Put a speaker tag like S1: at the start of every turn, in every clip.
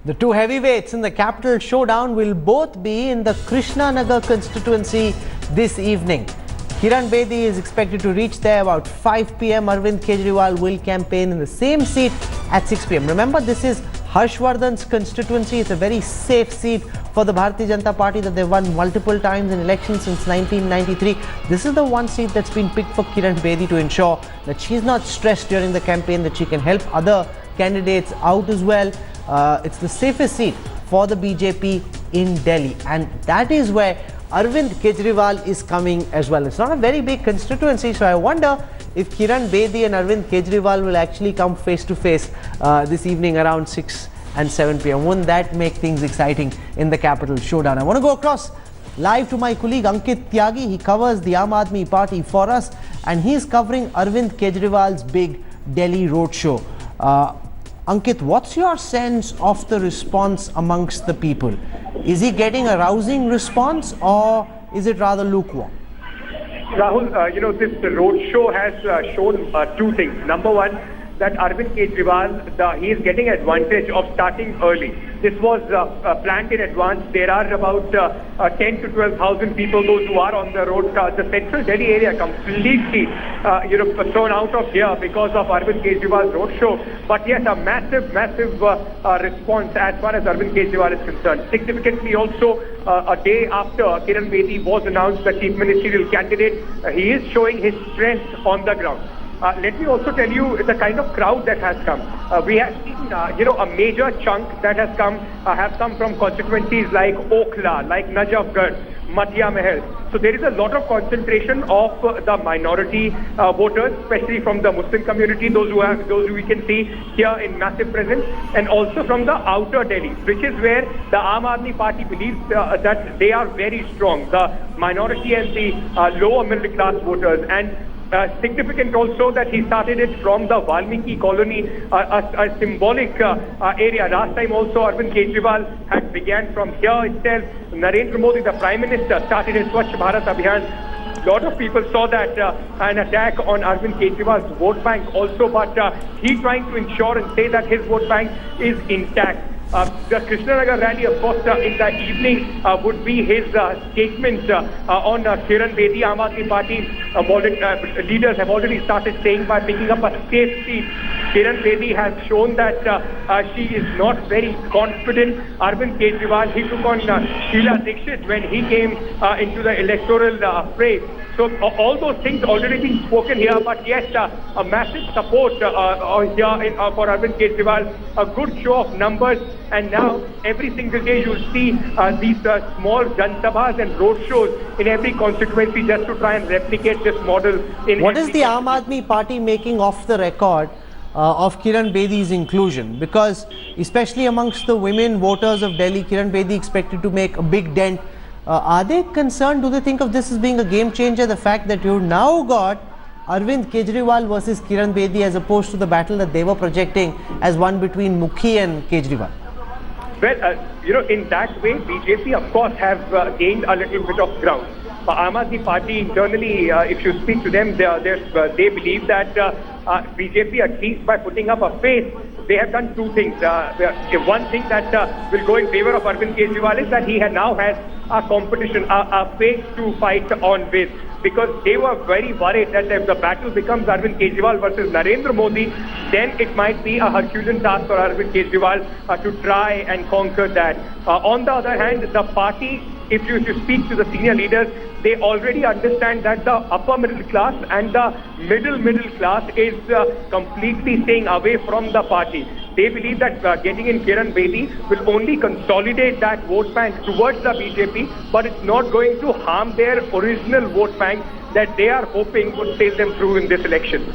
S1: The two heavyweights in the capital showdown will both be in the Krishna Nagar constituency this evening. Kiran Bedi is expected to reach there about 5 p.m. Arvind Kejriwal will campaign in the same seat at 6 p.m. Remember, this is Harshvardhan's constituency. It's a very safe seat for the Bharatiya Janata Party that they've won multiple times in elections since 1993. This is the one seat that's been picked for Kiran Bedi to ensure that she's not stressed during the campaign, that she can help other candidates out as well. It's the safest seat for the BJP in Delhi, and that is where Arvind Kejriwal is coming as well. It's not a very big constituency, so I wonder if Kiran Bedi and Arvind Kejriwal will actually come face to face this evening around 6 and 7 p.m. Wouldn't that make things exciting in the capital showdown? I want to go across live to my colleague Ankit Tyagi. He covers the Aam Aadmi Party for us, and he's covering Arvind Kejriwal's big Delhi roadshow. Ankit, what's your sense of the response amongst the people? Is he getting a rousing response, or is it rather lukewarm?
S2: Rahul, this roadshow has shown two things. Number one, that Arvind Kejriwal, he is getting advantage of starting early. This was planned in advance. There are about 10 to 12,000 people, those who are on the road. The central Delhi area completely, thrown out of here because of Arvind Kejriwal's roadshow. But yes, a massive response as far as Arvind Kejriwal is concerned. Significantly also, a day after Kiran Bedi was announced the chief ministerial candidate, he is showing his strength on the ground. Let me also tell you the kind of crowd that has come. We have seen, a major chunk that has come have come from constituencies like Okhla, like Najafgarh, Madhya Mahal. So there is a lot of concentration of the minority voters, especially from the Muslim community, those who we can see here in massive presence, and also from the outer Delhi, which is where the Aam Aadmi Party believes that they are very strong, the minority and the lower middle class voters. And significant also that he started it from the Valmiki colony, a symbolic area. Last time also Arvind Kejriwal had began from here itself. Narendra Modi, the Prime Minister, started his Swachh Bharat Abhiyan. A lot of people saw that an attack on Arvind Kejriwal's vote bank also, but he trying to ensure and say that his vote bank is intact. The Krishna Nagar rally, of course, in the evening would be his statement on Kiran Bedi. Aam Aadmi Party leaders have already started saying by picking up a safe seat. Kiran Bedi has shown that she is not very confident. Arvind Kejriwal, he took on Sheila Dikshit when he came into the electoral fray. So all those things already been spoken here, but yes, a massive support here for Arvind Kejriwal, a good show of numbers, and now every single day you'll see these small Janasabhas and road shows in every constituency just to try and replicate this model.
S1: What is the Aam Aadmi Party making off the record of Kiran Bedi's inclusion? Because especially amongst the women voters of Delhi, Kiran Bedi expected to make a big dent. Are they concerned? Do they think of this as being a game changer? The fact that you've now got Arvind Kejriwal versus Kiran Bedi as opposed to the battle that they were projecting as one between Mukhi and Kejriwal?
S2: Well, in that way, BJP, of course, have gained a little bit of ground. Aam Aadmi Party internally, if you speak to them, they believe that BJP, at least by putting up a face, they have done two things. One thing that will go in favor of Arvind Kejriwal is that he now has a competition, a face to fight on with. Because they were very worried that if the battle becomes Arvind Kejriwal versus Narendra Modi, then it might be a Herculean task for Arvind Kejriwal to try and conquer that. On the other hand, the party, if you speak to the senior leaders, they already understand that the upper middle class and the middle class is completely staying away from the party. They believe that getting in Kiran Bedi will only consolidate that vote bank towards the BJP, but it's not going to harm their original vote bank that they are hoping would sail them through in this election.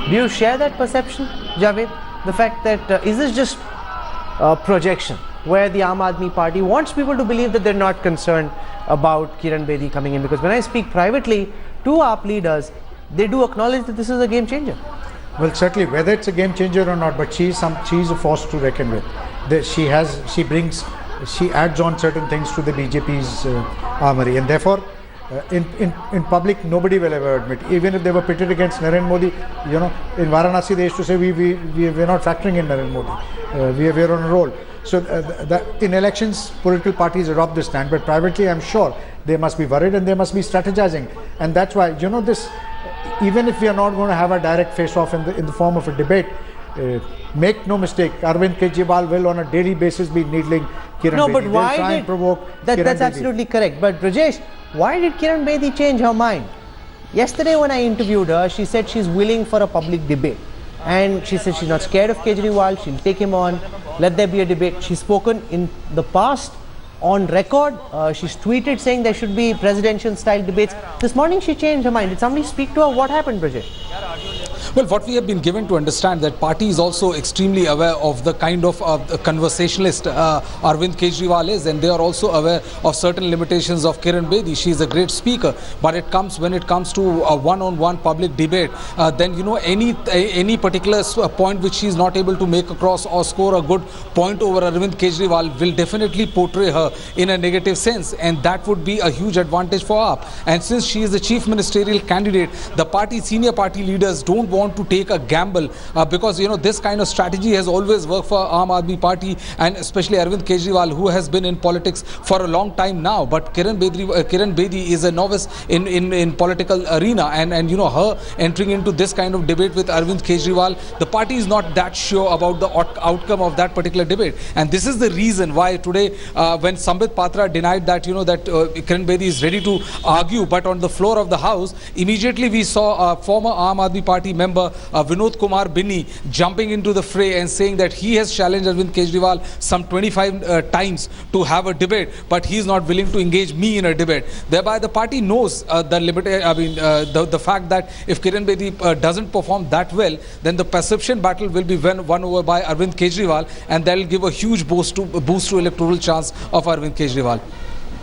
S1: Do you share that perception, Javed? The fact that is this just projection, where the Aam Aadmi Party wants people to believe that they're not concerned about Kiran Bedi coming in? Because when I speak privately to AAP leaders, they do acknowledge that this is a game changer.
S3: Well, certainly, whether it's a game changer or not, but she is a force to reckon with. She adds on certain things to the BJP's armory, and therefore In public, nobody will ever admit. Even if they were pitted against Narendra Modi, in Varanasi they used to say we're not factoring in Narendra Modi. We're on a roll. So in elections, political parties adopt this stand, but privately, I'm sure they must be worried and they must be strategizing. And that's why, this, even if we are not going to have a direct face-off in the form of a debate, make no mistake, Arvind Kejriwal will on a daily basis be needling Kiran Bedi.
S1: No, but why
S3: try and provoke
S1: that's
S3: Kiran Bedi.
S1: absolutely correct. But Rajesh, why did Kiran Bedi change her mind? Yesterday when I interviewed her, she said she's willing for a public debate. And she said she's not scared of Kejriwal, she'll take him on, let there be a debate. She's spoken in the past on record. She's tweeted saying there should be presidential style debates. This morning she changed her mind. Did somebody speak to her? What happened, Brajesh?
S4: Well, what we have been given to understand that party is also extremely aware of the kind of conversationalist Arvind Kejriwal is, and they are also aware of certain limitations of Kiran Bedi. She is a great speaker, but when it comes to a one-on-one public debate, then any particular point which she is not able to make across or score a good point over Arvind Kejriwal will definitely portray her in a negative sense, and that would be a huge advantage for her. And since she is the chief ministerial candidate, the senior party leaders don't want to take a gamble because this kind of strategy has always worked for Aam Aadmi Party and especially Arvind Kejriwal, who has been in politics for a long time now. But Kiran Bedi is a novice in political arena, and her entering into this kind of debate with Arvind Kejriwal, the party is not that sure about the outcome of that particular debate. And this is the reason why today when Sambit Patra denied that Kiran Bedi is ready to argue, but on the floor of the house immediately we saw former Aam Aadmi Party member Vinod Kumar Binni jumping into the fray and saying that he has challenged Arvind Kejriwal some 25 times to have a debate, but he is not willing to engage me in a debate. Thereby the party knows the fact that if Kiran Bedi doesn't perform that well, then the perception battle will be won over by Arvind Kejriwal, and that will give a huge boost to electoral chance of Arvind Kejriwal.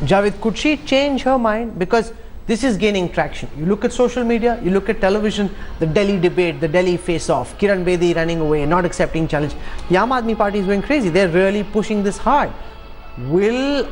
S1: Javed, could she change her mind? Because this is gaining traction. You look at social media, you look at television, the Delhi debate, the Delhi face-off, Kiran Bedi running away, not accepting challenge. The Aam Aadmi Party is going crazy. They're really pushing this hard. Will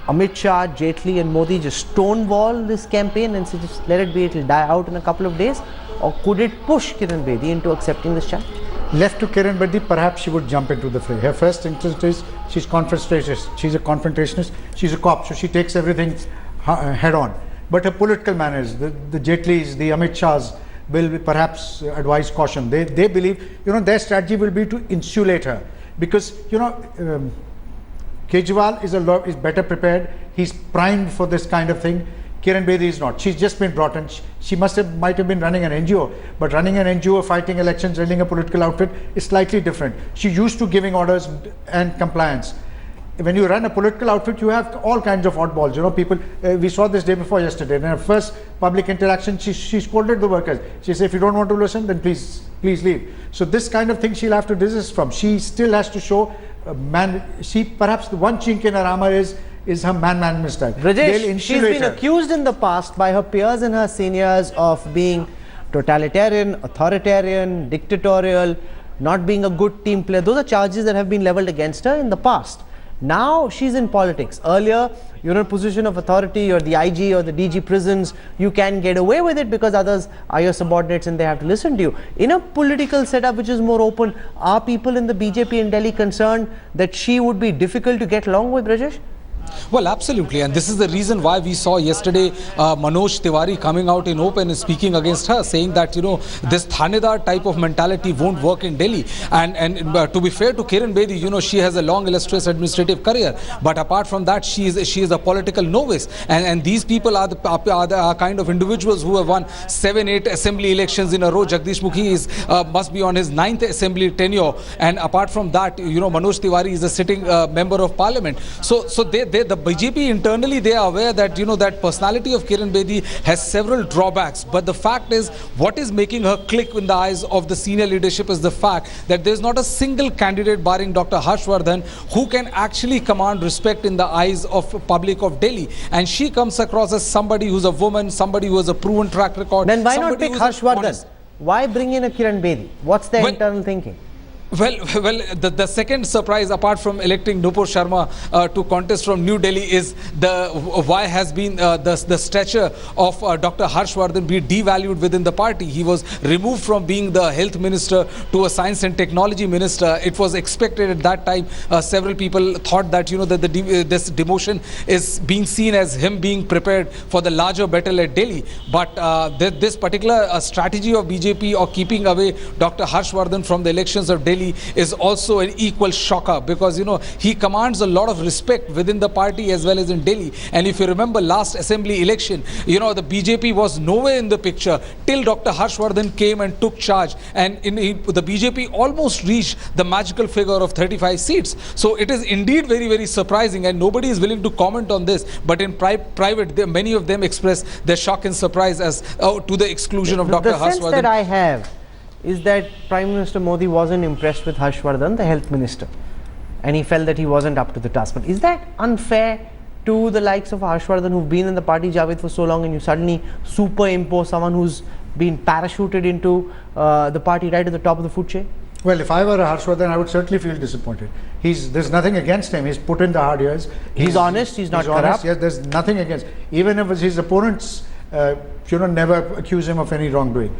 S1: Amit Shah, Jaitley and Modi just stonewall this campaign and say just let it be, it will die out in a couple of days? Or could it push Kiran Bedi into accepting this challenge?
S3: Left to Kiran Bedi, perhaps she would jump into the fray. Her first interest is she's confrontationist. She's a confrontationist. She's a cop, so she takes everything head on. But her political manners, the Jaitlis, the Amit Shahs will perhaps advise caution. They believe, their strategy will be to insulate her because, Kejriwal is better prepared. He's primed for this kind of thing. Kiran Bedi is not. She's just been brought in. She might have been running an NGO, but running an NGO, fighting elections, running a political outfit is slightly different. She used to giving orders and compliance. When you run a political outfit, you have all kinds of oddballs. People. We saw this day before yesterday. In her first public interaction, she scolded the workers. She said, "If you don't want to listen, then please leave." So this kind of thing she'll have to desist from. She still has to show perhaps the one chink in her armor is her man style.
S1: Rajesh, she's been accused in the past by her peers and her seniors of being totalitarian, authoritarian, dictatorial, not being a good team player. Those are charges that have been leveled against her in the past. Now she's in politics. Earlier, you're in a position of authority, you're the IG or the DG prisons, you can get away with it because others are your subordinates and they have to listen to you. In a political setup which is more open, are people in the BJP in Delhi concerned that she would be difficult to get along with, Rajesh?
S4: Well, absolutely, and this is the reason why we saw yesterday Manoj Tiwari coming out in open and speaking against her, saying that this Thanedar type of mentality won't work in Delhi. And to be fair to Kiran Bedi, she has a long illustrious administrative career, but apart from that, she is a political novice, and these people are the kind of individuals who have won 7-8 assembly elections in a row. Jagdish Mukhi must be on his 9th assembly tenure, and apart from that, Manoj Tiwari is a sitting member of parliament. So the BJP internally, they are aware that that personality of Kiran Bedi has several drawbacks, but the fact is what is making her click in the eyes of the senior leadership is the fact that there is not a single candidate barring Dr. Harshvardhan who can actually command respect in the eyes of public of Delhi, and she comes across as somebody who's a woman, somebody who has a proven track record.
S1: Then why not pick Harshvardhan? Why bring in a Kiran Bedi? What's their internal thinking?
S4: Well, the second surprise, apart from electing Nupur Sharma to contest from New Delhi, is why has been the stature of Dr. Harshvardhan be devalued within the party. He was removed from being the health minister to a science and technology minister. It was expected at that time. Several people thought that that this demotion is being seen as him being prepared for the larger battle at Delhi. But this particular strategy of BJP of keeping away Dr. Harshvardhan from the elections of Delhi is also an equal shocker, because he commands a lot of respect within the party as well as in Delhi. And if you remember last assembly election, the BJP was nowhere in the picture till Dr. Harshvardhan came and took charge, and the BJP almost reached the magical figure of 35 seats. So it is indeed very, very surprising, and nobody is willing to comment on this, but in private many of them express their shock and surprise as to the exclusion of Dr. Harshvardhan.
S1: The sense that I have is that Prime Minister Modi wasn't impressed with Harshvardhan, the health minister, and he felt that he wasn't up to the task. But is that unfair to the likes of Harshvardhan, who've been in the party, Javed, for so long, and you suddenly superimpose someone who's been parachuted into the party right at the top of the food chain?
S3: Well, if I were Harshvardhan, I would certainly feel disappointed. There's nothing against him. He's put in the hard years.
S1: He's honest. He's not corrupt.
S3: Honest, yes, there's nothing against. Even if his opponents, never accuse him of any wrongdoing.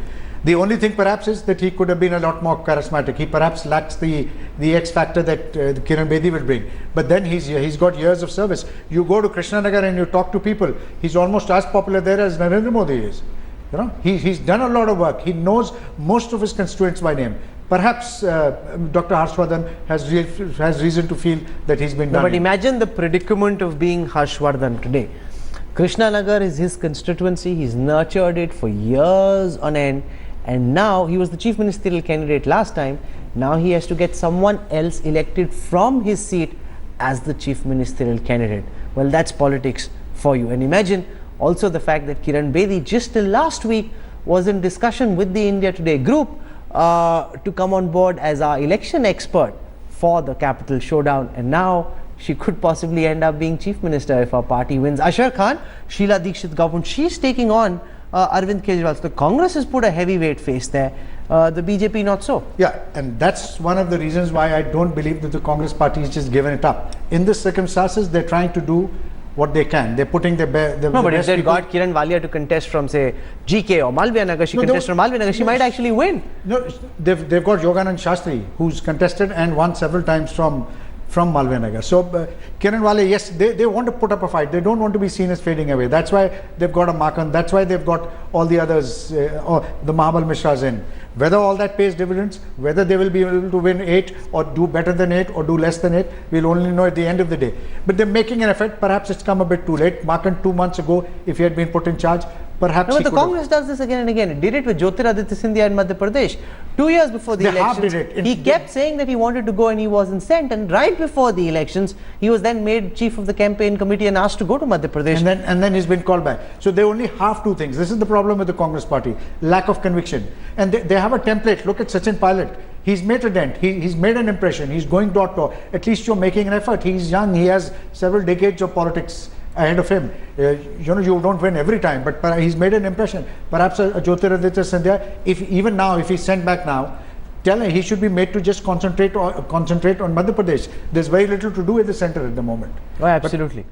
S3: The only thing perhaps is that he could have been a lot more charismatic. He perhaps lacks the X factor that Kiran Bedi will bring. But then he's got years of service. You go to Krishna Nagar and you talk to people, he's almost as popular there as Narendra Modi is. He's done a lot of work. He knows most of his constituents by name. Perhaps Dr. Harshvardhan has reason to feel that he's been done.
S1: But imagine the predicament of being Harshvardhan today. Krishna Nagar is his constituency. He's nurtured it for years on end. And now, he was the chief ministerial candidate last time. Now he has to get someone else elected from his seat as the chief ministerial candidate. Well, that's politics for you. And imagine also the fact that Kiran Bedi just till last week was in discussion with the India Today group to come on board as our election expert for the capital showdown. And now she could possibly end up being chief minister if our party wins. Ashar Khan, Sheila Dikshit government, she's taking on Arvind Kejriwal. So the Congress has put a heavyweight face there, the BJP not so.
S3: Yeah, and that's one of the reasons why I don't believe that the Congress party has just given it up. In the circumstances, they're trying to do what they can. They're putting their best.
S1: No, but if they got Kiran Walia to contest from, say, GK or Malviya Nagar, she contests from Malviya Nagar, she might actually win.
S3: No, they've got Yoganand Shastri, who's contested and won several times from Malviya Nagar. So Kiran Wale, yes, they want to put up a fight. They don't want to be seen as fading away. That's why they've got a Makan. That's why they've got all the others, or the Mahabal Mishras in. Whether all that pays dividends, whether they will be able to win 8 or do better than 8 or do less than 8, we'll only know at the end of the day. But they're making an effort. Perhaps it's come a bit too late. Makan 2 months ago, if he had been put in charge, perhaps
S1: no, but the Congress does this again and again. It did it with Jyotiraditya Scindia in Madhya Pradesh. 2 years before the elections, he kept saying that he wanted to go and he wasn't sent. And right before the elections, he was then made chief of the campaign committee and asked to go to Madhya Pradesh.
S3: And then he's been called back. So they only have 2 things. This is the problem with the Congress party: lack of conviction. And they have a template. Look at Sachin Pilot. He's made a dent. He's made an impression. He's going door to door. At least you're making an effort. He's young. He has several decades of politics ahead of him. You don't win every time, but he's made an impression. Perhaps a Jyotiraditya Scindia, if he's sent back now, tell him he should be made to just concentrate on Madhya Pradesh. There's very little to do with the center at the moment.
S1: Oh, absolutely.